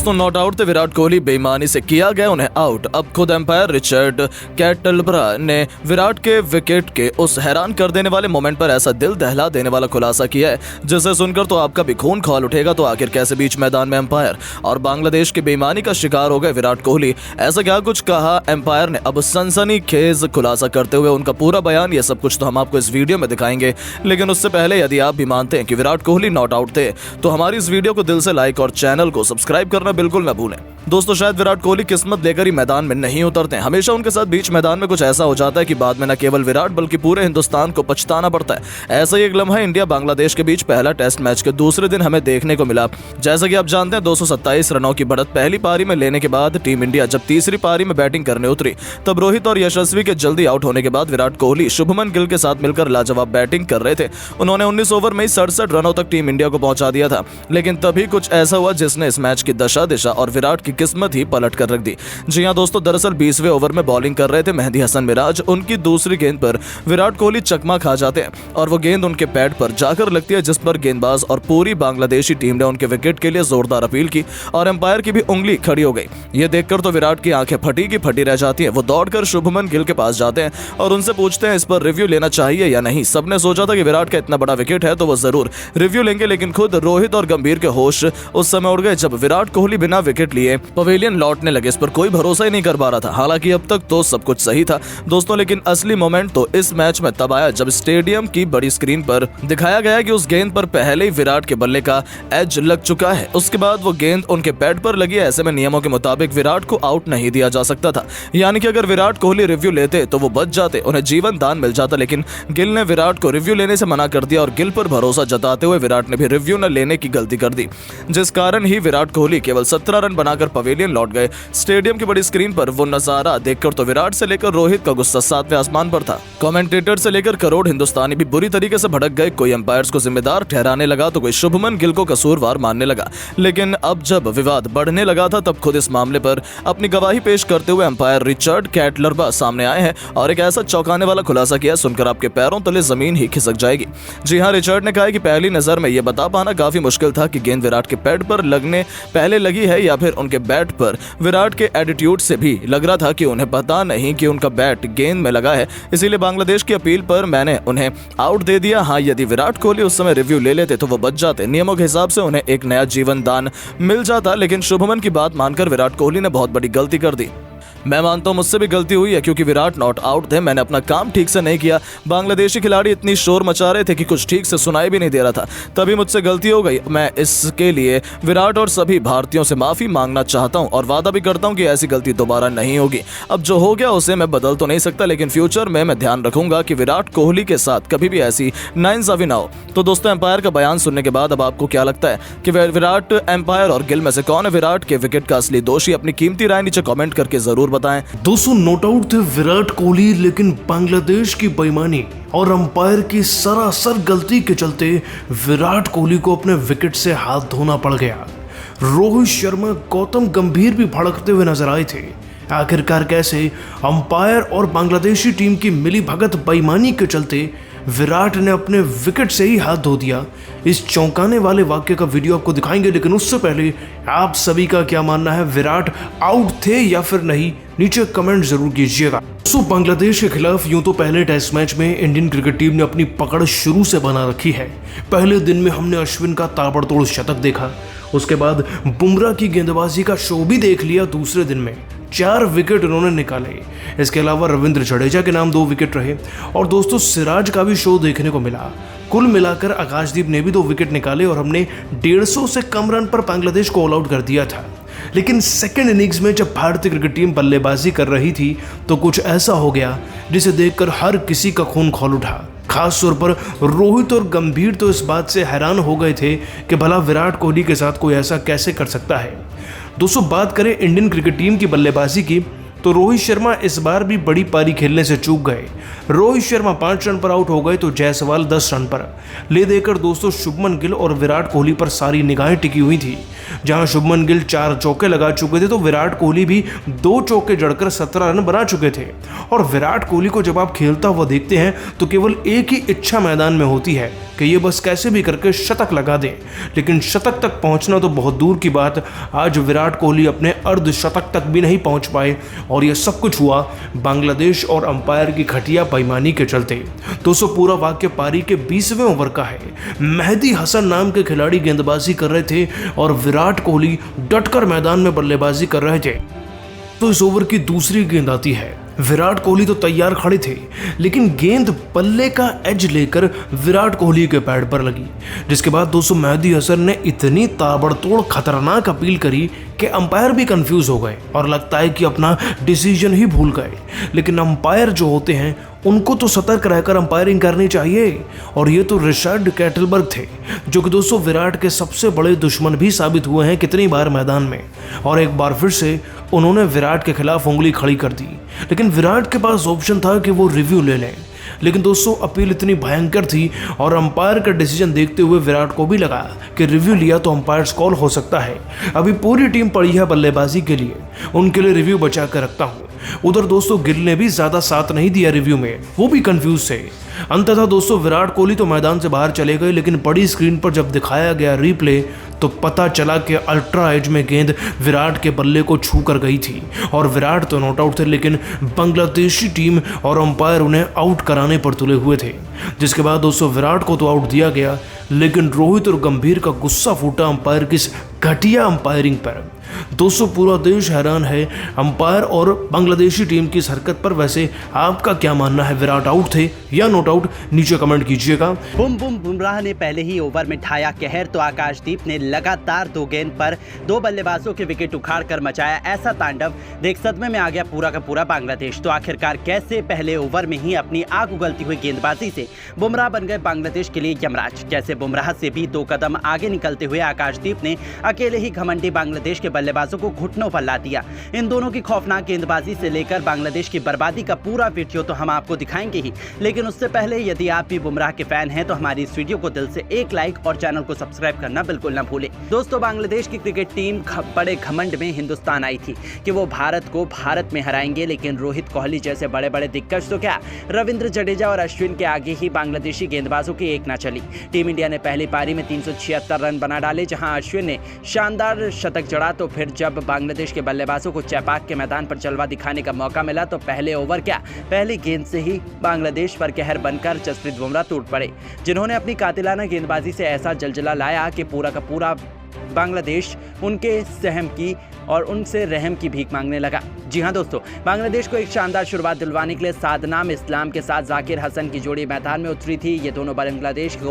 दोस्तों not out थे विराट कोहली, बेईमानी से किया गया उन्हें आउट। अब खुद एम्पायर रिचर्ड कैटलब्रा ने विराट के विकेट के उस हैरान कर देने वाले मोमेंट पर ऐसा दिल दहला देने वाला खुलासा किया है जिसे सुनकर तो आपका भी खून खौल उठेगा। तो आखिर कैसे बीच मैदान में एम्पायर और बांग्लादेश की बेईमानी का शिकार हो गए विराट कोहली, ऐसा क्या कुछ कहा एम्पायर ने। अब सनसनीखेज खुलासा करते हुए उनका पूरा बयान, ये सब कुछ तो हम आपको इस वीडियो में दिखाएंगे। लेकिन उससे पहले यदि आप भी मानते हैं कि विराट कोहली नॉट आउट थे तो हमारी इस वीडियो को दिल से लाइक और चैनल को सब्सक्राइब करना बिल्कुल न भूलें। दोस्तों शायद विराट कोहली किस्मत लेकर ही मैदान में नहीं उतरते हैं, हमेशा उनके साथ बीच मैदान में कुछ ऐसा हो जाता है कि बाद में न केवल विराट बल्कि पूरे हिंदुस्तान को पछताना पड़ता है। ऐसा ही एक लम्हा इंडिया बांग्लादेश के बीच पहला टेस्ट मैच के दूसरे दिन हमें देखने को मिला। जैसा कि आप जानते हैं 227 रनों की बढ़त पहली पारी में लेने के बाद टीम इंडिया जब तीसरी पारी में बैटिंग करने उतरी तब रोहित और यशस्वी के जल्दी आउट होने के बाद विराट कोहली शुभमन गिल के साथ मिलकर लाजवाब बैटिंग कर रहे थे। उन्होंने 19 ओवर में 67 रनों तक टीम इंडिया को पहुंचा दिया था। लेकिन तभी कुछ ऐसा हुआ जिसने इस मैच की दशा दिशा और विराट की किस्मत ही पलट कर रख दी। जी हां दोस्तों, दरअसल 20वें ओवर में बॉलिंग कर रहे थे मेहदी हसन मिराज। उनकी दूसरी गेंद पर विराट कोहली चकमा खा जाते हैं और वो गेंद उनके पैड पर जाकर लगती है, जिस पर गेंदबाज और पूरी बांग्लादेशी टीम ने उनके विकेट के लिए जोरदार अपील की और एम्पायर की भी उंगली खड़ी हो गई। ये देखकर तो विराट की आंखें फटी की फटी रह जाती हैं। वो दौड़कर शुभमन गिल के पास जाते हैं और उनसे पूछते हैं इस पर रिव्यू लेना चाहिए या नहीं। सबने सोचा था कि विराट का इतना बड़ा विकेट है तो वो जरूर रिव्यू लेंगे, लेकिन खुद रोहित और गंभीर के होश उस समय उड़ गए जब विराट कोहली बिना विकेट लिए पवेलियन लौटने लगे। इस पर कोई भरोसा ही नहीं कर पा रहा था। हालांकि अब तक तो सब कुछ सही था दोस्तों, लेकिन असली मोमेंट तो इस मैच में तब आया जब स्टेडियम की बड़ी स्क्रीन पर दिखाया गया कि उस गेंद पर पहले ही विराट के बल्ले का एज लग चुका है। उसके बाद वो गेंद उनके पैड पर लगी। ऐसे में नियमों के मुताबिक विराट को आउट नहीं दिया जा सकता था, यानी कि अगर विराट कोहली रिव्यू लेते तो वो बच जाते, उन्हें जीवन दान मिल जाता। लेकिन गिल ने विराट को रिव्यू लेने से मना कर दिया और गिल पर भरोसा जताते हुए विराट ने भी रिव्यू न लेने की गलती कर दी, जिस कारण ही विराट कोहली केवल 17 रन बनाकर पवेलियन लौट गए। स्टेडियम की बड़ी स्क्रीन पर वो नजारा देखकर तो विराट से लेकर रोहित का गुस्सा 7वें आसमान पर था। कमेंटेटर से लेकर करोड़ हिंदुस्तानी भी बुरी तरीके से भड़क गए। कोई एम्पायर्स को जिम्मेदार ठहराने लगा तो कोई शुभमन गिल को कसूरवार मानने लगा। लेकिन अब जब विवाद बढ़ने लगा था तब खुद इस मामले पर अपनी गवाही पेश करते हुए एम्पायर रिचर्ड कैटलब्रा सामने आए हैं और एक ऐसा चौंकाने वाला खुलासा किया सुनकर आपके पैरों तले जमीन ही खिसक जाएगी। जी हाँ, रिचर्ड ने कहा कि पहली नजर में यह बता पाना काफी मुश्किल था कि गेंद विराट के पैड पर लगने पहले लगी है या फिर उनके बैट पर। विराट के एटीट्यूड से भी लग रहा था कि उन्हें पता नहीं कि उनका बैट गेंद में लगा है, इसीलिए बांग्लादेश की अपील पर मैंने उन्हें आउट दे दिया। हाँ, यदि विराट कोहली उस समय रिव्यू ले लेते तो वो बच जाते, नियमों के हिसाब से उन्हें एक नया जीवन दान मिल जाता। लेकिन शुभमन की बात मानकर विराट कोहली ने बहुत बड़ी गलती कर दी। मैं मानता हूं मुझसे भी गलती हुई है क्योंकि विराट नॉट आउट थे, मैंने अपना काम ठीक से नहीं किया। बांग्लादेशी खिलाड़ी इतनी शोर मचा रहे थे कि कुछ ठीक से सुनाई भी नहीं दे रहा था, तभी मुझसे गलती हो गई। मैं इसके लिए विराट और सभी भारतीयों से माफी मांगना चाहता हूं और वादा भी करता हूं कि ऐसी गलती दोबारा नहीं होगी। अब जो हो गया उसे मैं बदल तो नहीं सकता, लेकिन फ्यूचर में मैं ध्यान रखूंगा कि विराट कोहली के साथ कभी भी ऐसी नाइंसाफी ना हो। तो दोस्तों एम्पायर का बयान सुनने के बाद अब आपको क्या लगता है कि विराट, एम्पायर और गिल में से कौन है विराट के विकेट का असली दोषी? अपनी कीमती राय नीचे कमेंट करके जरूर बताएं। दोस्तों नॉट आउट थे विराट कोहली, लेकिन बांग्लादेश की बेईमानी और अंपायर की सरासर गलती के चलते विराट कोहली को अपने विकेट से हाथ धोना पड़ गया। रोहित शर्मा, गौतम गंभीर भी भड़कते हुए नजर आए थे। आखिरकार कैसे अंपायर और बांग्लादेशी टीम की मिली भगत बेईमानी के चलते विराट ने अपने विकेट से ही हाथ धो दिया। इस चौंकाने वाले वाक्य का वीडियो आपको दिखाएंगे, लेकिन उससे पहले आप सभी का क्या मानना है, विराट आउट थे या फिर नहीं, नीचे कमेंट जरूर कीजिएगा। दोस्तों बांग्लादेश के खिलाफ यूं तो पहले टेस्ट मैच में इंडियन क्रिकेट टीम ने अपनी पकड़ शुरू से बना रखी है। पहले दिन में हमने अश्विन का ताबड़तोड़ शतक देखा, उसके बाद बुमराह की गेंदबाजी का शो भी देख लिया। दूसरे दिन में 4 विकेट उन्होंने निकाले। इसके अलावा रविंद्र जडेजा के नाम 2 विकेट रहे और दोस्तों सिराज का भी शो देखने को मिला। कुल मिलाकर आकाशदीप ने भी 2 विकेट निकाले और हमने 150 से कम रन पर बांग्लादेश को ऑल आउट कर दिया था। लेकिन सेकेंड इनिंग्स में जब भारतीय क्रिकेट टीम बल्लेबाजी कर रही थी तो कुछ ऐसा हो गया जिसे देखकर हर किसी का खून खौल उठा। खास तौर पर रोहित और गंभीर तो इस बात से हैरान हो गए थे कि भला विराट कोहली के साथ कोई ऐसा कैसे कर सकता है। दोस्तों बात करें इंडियन क्रिकेट टीम की बल्लेबाजी की तो रोहित शर्मा इस बार भी बड़ी पारी खेलने से चूक गए। रोहित शर्मा 5 रन पर आउट हो गए तो जायसवाल 10 रन पर। ले देकर दोस्तों शुभमन गिल और विराट कोहली पर सारी निगाहें टिकी हुई थी। जहां शुभमन गिल 4 चौके लगा चुके थे तो विराट कोहली भी 2 चौके जड़कर 17 रन बना चुके थे। और विराट कोहली को जब आप खेलता हुआ देखते हैं तो केवल एक ही इच्छा मैदान में होती है कि ये बस कैसे भी करके शतक लगा दें, लेकिन शतक तक पहुंचना तो बहुत दूर की बात। आज विराट कोहली अपने अर्धशतक तक भी नहीं पहुंच पाए और यह सब कुछ हुआ बांग्लादेश और अंपायर की घटिया बेईमानी के चलते। दोस्तों पूरा वाक्य पारी के 20वें ओवर का है। मेहदी हसन नाम के खिलाड़ी गेंदबाजी कर रहे थे और विराट कोहली डटकर मैदान में बल्लेबाजी कर रहे थे। तो इस ओवर की दूसरी गेंद आती है। विराट कोहली तो तैयार खड़े थे, लेकिन गेंद पल्ले का एज लेकर विराट कोहली के पैड पर लगी, जिसके बाद दोस्तों मेहदी हसन ने इतनी ताबड़तोड़ खतरनाक अपील करी कि अंपायर भी कंफ्यूज हो गए और लगता है कि अपना डिसीजन ही भूल गए। लेकिन अंपायर जो होते हैं उनको तो सतर्क रहकर अंपायरिंग करनी चाहिए। और ये तो रिचर्ड कैटलबर्ग थे, जो कि दोस्तों विराट के सबसे बड़े दुश्मन भी साबित हुए हैं कितनी बार मैदान में। और एक बार फिर से उन्होंने विराट के खिलाफ उंगली खड़ी कर दी, लेकिन विराट के पास ऑप्शन था कि वो रिव्यू ले लें। लेकिन दोस्तों अपील इतनी भयंकर थी और अंपायर का डिसीजन देखते हुए विराट को भी लगा कि रिव्यू लिया तो अंपायर्स कॉल हो सकता है। अभी पूरी टीम पड़ी है बल्लेबाजी के लिए, उनके लिए रिव्यू बचा कर रखता हूँ। उधर दोस्तों गिल ने भी ज्यादा साथ नहीं दिया रिव्यू में, वो भी कंफ्यूज थे। अंततः दोस्तों विराट कोहली तो मैदान से बाहर चले गए, लेकिन बड़ी स्क्रीन पर जब दिखाया गया रीप्ले तो पता चला कि अल्ट्रा एज में गेंद विराट के बल्ले को छू कर गई थी और विराट तो नॉट आउट थे, लेकिन बांग्लादेशी टीम और अंपायर उन्हें आउट कराने पर तुले हुए थे। जिसके बाद दोस्तों विराट को तो आउट दिया गया, लेकिन रोहित और गंभीर का गुस्सा फूटा अंपायर की इस घटिया अंपायरिंग पर। दोस्तों पूरा देश हैरान है अंपायर और बांग्लादेशी टीम की इस हरकत पर। वैसे आपका क्या मानना है, विराट आउट थे या नॉट आउट? नीचे कमेंट कीजिएगा। बुमराह ने पहले ही ओवर में ढाया कहर तो आकाशदीप ने लगातार 2 गेंद पर 2 बल्लेबाजों के विकेट उखाड़कर मचाया ऐसा तांडव, देख सदमे में आ गया पूरा का पूरा बांग्लादेश। तो आखिरकार कैसे पहले ओवर में ही अपनी आग उगलती हुई गेंदबाजी से बुमराह बन गए बांग्लादेश के लिए यमराज। कैसे बुमराह से भी 2 कदम आगे निकलते हुए आकाशदीप ने अकेले ही घमंडी बांग्लादेश के बल्लेबाजों को घुटनों पर ला दिया। इन दोनों की खौफनाक गेंदबाजी से लेकर बांग्लादेश की बर्बादी का पूरा वीडियो तो हम आपको दिखाएंगे ही, लेकिन उससे पहले यदि आप भी बुमराह के फैन हैं तो हमारी इस वीडियो को दिल से एक लाइक और चैनल को सब्सक्राइब करना बिल्कुल ना भूलें। दोस्तों बांग्लादेश की क्रिकेट टीम बड़े घमंड में हिंदुस्तान आई थी कि वो भारत को भारत में हराएंगे, लेकिन रोहित कोहली जैसे बड़े बड़े दिग्गज तो क्या, रविंद्र जडेजा और अश्विन के आगे ही बांग्लादेशी गेंदबाजों की एक ना चली। टीम इंडिया ने पहली पारी में 376 रन बना डाले, जहां अश्विन ने शानदार शतक जड़ा। तो फिर जब बांग्लादेश के बल्लेबाजों को चैपाक के मैदान पर जलवा दिखाने का मौका मिला तो पहले ओवर क्या, पहली गेंद से ही बांग्लादेश पर कहर बनकर जसप्रीत बुमराह टूट पड़े, जिन्होंने अपनी कातिलाना गेंदबाजी से ऐसा जलजला लाया कि पूरा का पूरा बांग्लादेश उनके सहम की और उनसे रहम की भीख मांगने लगा। जी हां दोस्तों, बांग्लादेश को एक शानदार शुरुआत दिलवाने के लिए सादनाम इस्लाम के साथ जाकिर हसन की जोड़ी मैदान में उतरी थी। ये दोनों बांग्लादेश की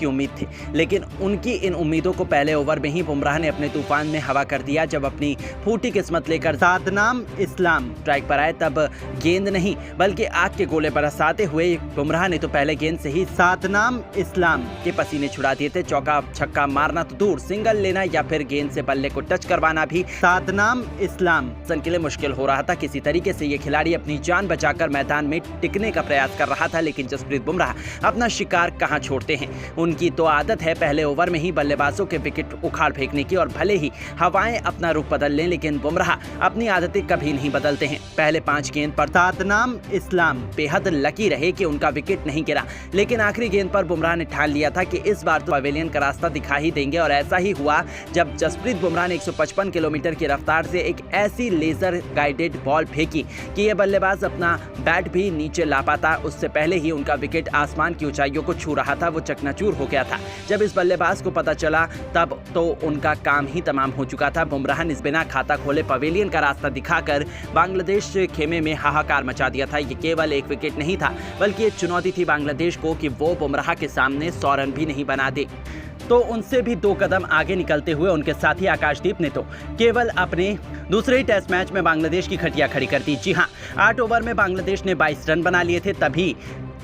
उम्मीद थी, लेकिन उनकी इन उम्मीदों को पहले ओवर में ही बुमराह ने अपने तूफान में हवा कर दिया। जब अपनी फूटी किस्मत लेकर सादनाम इस्लाम स्ट्राइक पर आए तब गेंद नहीं बल्कि आग के गोले बरसाते हुए बुमराह ने तो पहले गेंद से ही सादनाम इस्लाम के पसीने छुड़ा दिए थे। चौका छक्का मारना तो दूर, सिंगल लेना या फिर गेंद से बल्ले को टच करवाना भी सादनाम इस्लाम के लिए मुश्किल हो रहा था। किसी तरीके से ये खिलाड़ी अपनी जान बचाकर मैदान में टिकने का प्रयास कर रहा था, लेकिन जसप्रीत बुमराह अपना शिकार कहां छोड़ते हैं। उनकी तो आदत है पहले ओवर में ही बल्लेबाजों के विकेट उखाड़ फेंकने की, और भले ही हवाएं अपना रुख बदल लें लेकिन बुमराह अपनी आदतें कभी नहीं बदलते हैं। पहले 5 गेंद पर सादनाम इस्लाम बेहद लकी रहे कि उनका विकेट नहीं गिरा, लेकिन आखिरी गेंद पर बुमराह ने ठान लिया था कि इस बार तो पवेलियन का रास्ता दिखा ही देंगे। और ऐसा ही हुआ जब जसप्रीत बुमराह ने 155 किलोमीटर की रफ्तार से एक ऐसी लेजर गाइडेड बॉल फेंकी कि यह बल्लेबाज अपना बैट भी नीचे ला पाता। उससे पहले ही उनका विकेट आसमान की ऊंचाइयों को छू रहा था, वो चकनाचूर हो गया था। जब इस बल्लेबाज को पता चला तब तो उनका काम ही तमाम हो चुका था। बुमराह ने बिना खाता खोले पवेलियन का रास्ता दिखाकर बांग्लादेश खेमे में हाहाकार मचा दिया था। ये केवल एक विकेट नहीं था बल्कि एक चुनौती थी बांग्लादेश को कि वो बुमराह के सामने 100 रन भी नहीं बना दे। तो उनसे भी 2 कदम आगे निकलते हुए उनके साथी आकाशदीप ने तो केवल अपने दूसरे ही टेस्ट मैच में बांग्लादेश की खटिया खड़ी कर दी। जी हां, 8 ओवर में बांग्लादेश ने 22 रन बना लिए थे, तभी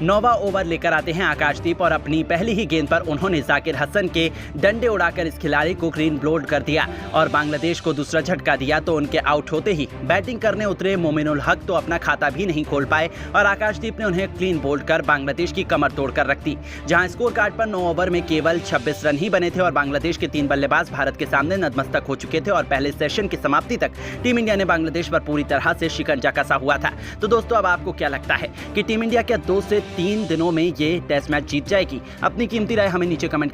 9वां ओवर लेकर आते हैं आकाशदीप और अपनी पहली ही गेंद पर उन्होंने जाकिर हसन के डंडे उड़ाकर इस खिलाड़ी को क्लीन बोल्ड कर दिया और बांग्लादेश को दूसरा झटका दिया। तो उनके आउट होते ही बैटिंग करने उतरे मोमिनुल हक तो अपना खाता भी नहीं खोल पाए और आकाशदीप ने उन्हें क्लीन बोल्ड कर बांग्लादेश की कमर तोड़कर रख दी। जहां स्कोर कार्ड पर 9 ओवर में केवल 26 रन ही बने थे और बांग्लादेश के 3 बल्लेबाज भारत के सामने नतमस्तक हो चुके थे और पहले सेशन की समाप्ति तक टीम इंडिया ने बांग्लादेश पर पूरी तरह से शिकंजा कसा हुआ था। तो दोस्तों, अब आपको क्या लगता है कि टीम इंडिया क्या 2 से 3 दिनों में ये टेस्ट मैच जीत जाएगी? अपनी कीमती राय हमें नीचे कमेंट